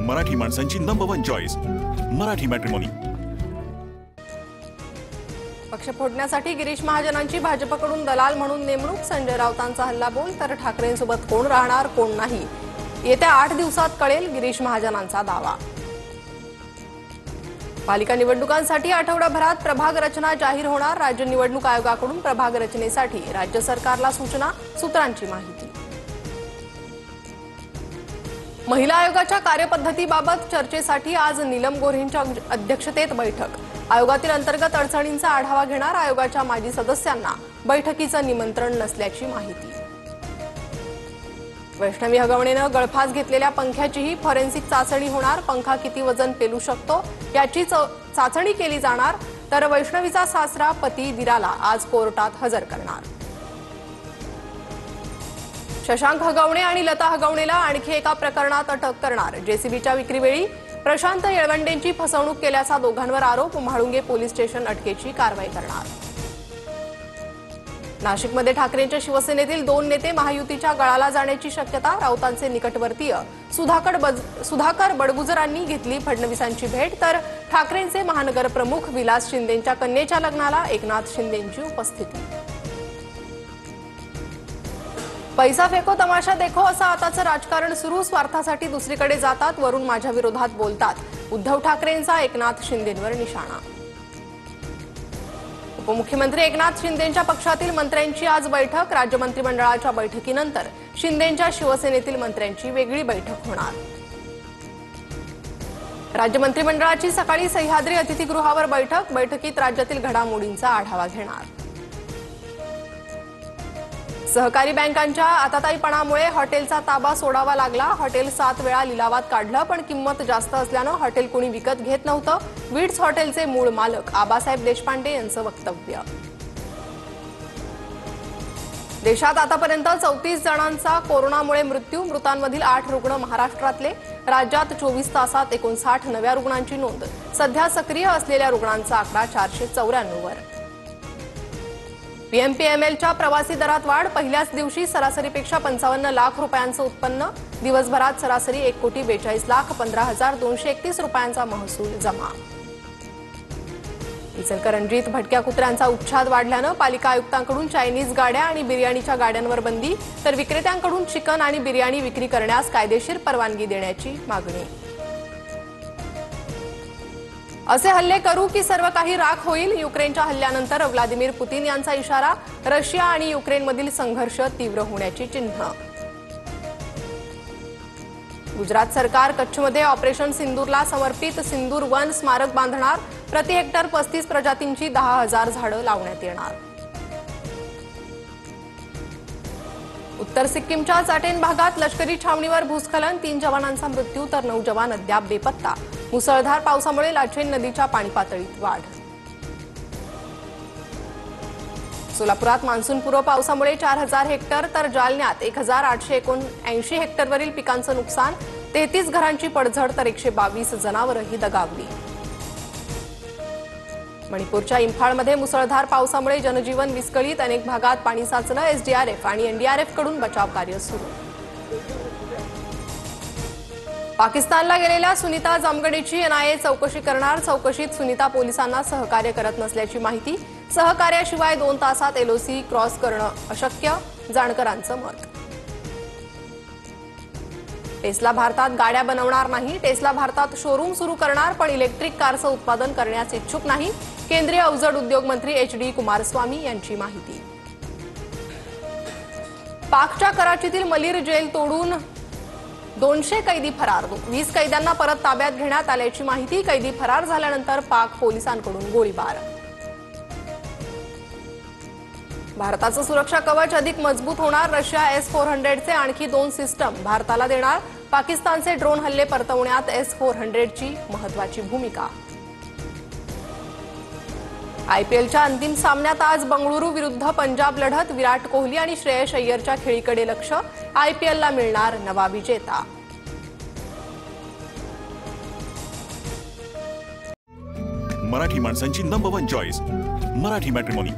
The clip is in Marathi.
मराठी माणसांची नंबर 1 चॉईस मराठी मॅट्रिमोनी। पक्ष फोडण्यासाठी गिरीश महाजनांची भाजपकडून दलाल म्हणून नेमणूक। संजय राऊतांचा हल्लाबोल तर ठाकरेंसोबत कोण राहणार कोण नाही येत्या 8 दिवसात कळेल, गिरीश महाजनांचा दावा। पालिका निवडणुकांसाठी आठवडाभरात प्रभाग रचना जाहीर होणार। राज्य निवडणूक आयोगाकडून प्रभाग रचनेसाठी राज्य सरकारला सूचना, सूत्रांची माहिती। महिला आयोगाच्या कार्यपद्धतीबाबत चर्चेसाठी आज नीलम गोऱ्हेंच्या अध्यक्षतेत बैठक। आयोगातील अंतर्गत अडचणींचा आढावा घेणार। आयोगाच्या माजी सदस्यांना बैठकीचं निमंत्रण नसल्याची माहिती। वैष्णवी हगवणेनं गळफास घेतलेल्या पंख्याचीही फॉरेन्सिक चाचणी होणार। पंखा किती वजन पेलू शकतो याची चाचणी केली जाणार। तर वैष्णवीचा सासरा पती दिराला आज कोर्टात हजर करणार। शशांक हगवणे आणि लता हगवणेला आणखी एका प्रकरणात अटक करणार। जेसीबीच्या विक्रीवेळी प्रशांत येळवंडेंची फसवणूक केल्याचा दोघांवर आरोप। म्हाळुंगे पोलीस स्टेशन अटकेची कारवाई करणार। नाशिकमध्ये ठाकरेंच्या शिवसेनेतील 2 नेते महायुतीच्या गळाला जाण्याची शक्यता। राऊतांचे निकटवर्तीय सुधाकर बडगुजरांनी घेतली फडणवीसांची भेट। तर ठाकरेंचे महानगर प्रमुख विलास शिंदेंच्या कन्येच्या लग्नाला एकनाथ शिंदेंची उपस्थिती। पैसा फेको तमाशा देखो असं आताचं राजकारण सुरू। स्वार्थासाठी दुसरीकडे जातात, वरून माझ्या विरोधात बोलतात। उद्धव ठाकरेंचा एकनाथ शिंदेंवर निशाणा। उपमुख्यमंत्री एकनाथ शिंदेंच्या पक्षातील मंत्र्यांची आज बैठक। राज्य मंत्रिमंडळाच्या बैठकीनंतर शिंदेंच्या शिवसेनेतील मंत्र्यांची वेगळी बैठक होणार। राज्य मंत्रिमंडळाची सकाळी सह्याद्री अतिथीगृहावर बैठक। बैठकीत राज्यातील घडामोडींचा आढावा घेणार। सहकारी बँकांच्या आताताईपणामुळे हॉटेलचा ताबा सोडावा लागला। हॉटेल 7 वेळा लिलावात काढलं, पण किंमत जास्त असल्यानं हॉटेल कोणी विकत घेत नव्हतं। विट्स हॉटेलचे मूळ मालक आबासाहेब देशपांडे यांचं वक्तव्य। देशात आतापर्यंत 34 जणांचा कोरोनामुळे मृत्यू। मृतांमधील 8 रुग्ण महाराष्ट्रातले। राज्यात 24 तासात 59 नव्या रुग्णांची नोंद। सध्या सक्रिय असलेल्या रुग्णांचा आकडा 494 वर। पीएमपीएमएलच्या प्रवासी दरात वाढ। पहिल्याच दिवशी सरासरीपेक्षा 55 लाख रुपयांचं उत्पन्न। दिवसभरात सरासरी 1,42,15,231 रुपयांचा महसूल जमा। इचलकरंजीत भटक्या कुत्र्यांचा उच्छाद वाढल्यानं पालिका आयुक्तांकडून चायनीज गाड्या आणि बिर्याणीच्या गाड्यांवर बंदी। तर विक्रेत्यांकडून चिकन आणि बिर्याणी विक्री करण्यास कायदेशीर परवानगी देण्याची मागणी। असे हल्ले करू की सर्व काही राख होईल। युक्रेनच्या हल्ल्यानंतर व्लादिमीर पुतीन यांचा इशारा। रशिया आणि युक्रेनमधील संघर्ष तीव्र होण्याची चिन्ह। गुजरात सरकार कच्छमध्ये ऑपरेशन सिंदूरला समर्पित सिंदूर वन स्मारक बांधणार। प्रति हेक्टर 35 प्रजातींची 10,000 झाडं लावण्यात येणार। उत्तर सिक्कीमच्या चाटेन भागात लष्करी छावणीवर भूस्खलन। 3 जवानांचा मृत्यू तर 9 जवान अद्याप बेपत्ता। मुसळधार पावसामुळे लाचेन नदीच्या पाणी पातळीत वाढ। सोलापुरात मान्सूनपूर्व पावसामुळे 4,000 हेक्टर तर जालन्यात 1,879 हेक्टरवरील पिकांचं नुकसान। 33 घरांची पडझड तर 122 जनावरही दगावली। मणिपूरच्या इम्फाळमध्ये मुसळधार पावसामुळे जनजीवन विस्कळीत। अनेक भागात पाणी साचलं। एसडीआरएफ आणि एनडीआरएफकडून बचाव कार्य सुरू। पाकिस्तानला गेलेल्या सुनीता जामगडेची एनआयए चौकशी करणार। चौकशीत सुनीता पोलिसांना सहकार्य करत नसल्याची माहिती। सहकार्याशिवाय 2 तासात एलओसी क्रॉस करणं अशक्य, जाणकरांचं मत। टेस्ला भारतात गाड्या बनवणार नाही। टेस्ला भारतात शोरूम सुरू करणार, पण इलेक्ट्रिक कारचं उत्पादन करण्यास इच्छुक नाही। केंद्रीय अवजड उद्योग मंत्री एचडी कुमारस्वामी यांची माहिती। पाकच्या कराचीतील मलीर जेल तोडून 200 कैदी फरार। 20 कैद्यांना परत ताब्यात घेण्यात आल्याची माहिती। कैदी फरार झाल्यानंतर पाक पोलिसांकडून गोळीबार। भारताचं सुरक्षा कवच अधिक मजबूत होणार। रशिया S-400चे आणखी 2 सिस्टम भारताला देणार। पाकिस्तानचे ड्रोन हल्ले परतवण्यात S-400ची महत्वाची भूमिका। आयपीएलच्या अंतिम सामन्यात आज बंगळुरू विरुद्ध पंजाब लढत। विराट कोहली आणि श्रेयस अय्यरच्या खेळीकडे लक्ष। आयपीएलला मिळणार नवा विजेता। मराठी माणसांची नंबर 1 चॉईस मराठी मॅट्रिमोनी।